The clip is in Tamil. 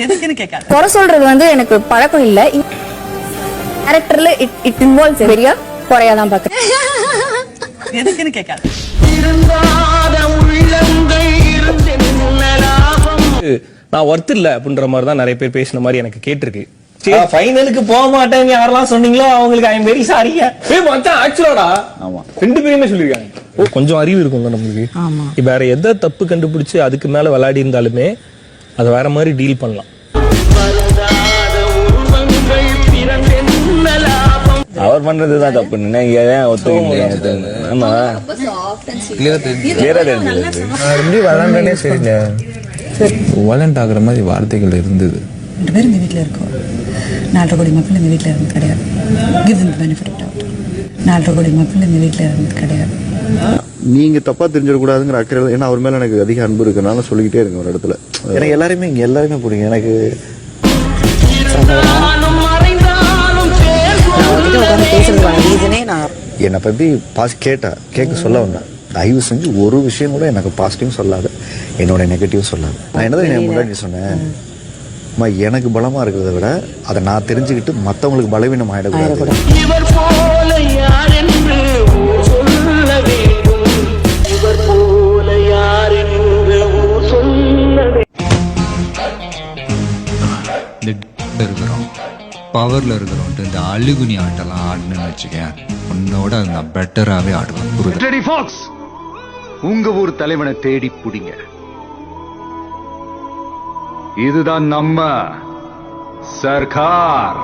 எதுக்குன்னு கேட்காது. குறை சொல்றது வந்து எனக்கு பழக்கம் இல்ல. கேரக்டர்ல இட் இன்வால்வ்ஸ் பெரிய குறையாதான் பாக்குறேன். எதுக்குன்னு கேட்காது. நான் ஒர்த் இல்ல அப்படின்ற மாதிரி தான் நிறைய பேர் பேசின மாதிரி எனக்கு கேட்டிருக்கு. ஃபைனலுக்கு போக மாட்டேன்னு யாரெல்லாம் சொன்னீங்களோ அவங்களுக்கு ஐ எம் வெரி சாரிங்க. மச்சான் ஆக்சுவலாடா ஆமா ரெண்டு பேருமே சொல்லிருக்காங்க. கொஞ்சம் அறிவு இருக்கும்ல நமக்கு. இப்ப வேற எதை தப்பு கண்டுபிடிச்சு அதுக்கு மேல விளையாடி இருந்தாலுமே அதை வேற மாதிரி டீல் பண்ணலாம். அவர் பண்றதுதான் தப்பு. ஏன் ஒத்துக்க? ஆமா கிளியரா தெரிஞ்சது. விளையாண்டே சரிங்க. வயலண்ட் ஆகுற மாதிரி வார்த்தைகள் இருந்தது. 2 பேரும் இந்த வீட்டில் இருக்கோம். 4 கோடி மக்கள் இந்த வீட்டில் இருந்து கிடையாது. Give them the benefit of doubt. 4 கோடி மக்கள் இந்த வீட்டில் இருந்து கிடையாது. நீங்க தப்பா தெரிஞ்சிடக்கூடாதுங்கிற அக்கறை. ஏன்னா அவர் மேல எனக்கு அதிக அன்பு இருக்குனால சொல்லிக்கிட்டே இருக்கு ஒரு இடத்துல. எனக்கு எல்லாருமே இங்க எல்லாருமே பிடிக்கும். எனக்கு என்னை பத்தி கேட்க சொல்ல வந்தேன். தயவு செஞ்சு ஒரு விஷயம் கூட எனக்கு பாசிட்டிவ் சொல்லாது, என்னோட நெகட்டிவ் சொல்லாது. நான் என்னதான் முன்னாடி சொன்னேன், எனக்கு பலமா இருக்கிறத விட அதை நான் தெரிஞ்சுக்கிட்டு மற்றவங்களுக்கு பலவீனம் ஆயிடக்கூடாது. இருக்கிறோம் பவர்ல இருக்கிறோம். இந்த அழுகுனி ஆட்டெல்லாம் ஆடணும்னு வச்சுக்கேன், உன்னோட நான் பெட்டராகவே ஆடுவேன். உங்க ஊர் தலைவனை தேடி புடிங்க. இதுதான் நம்ம சர்க்கார்.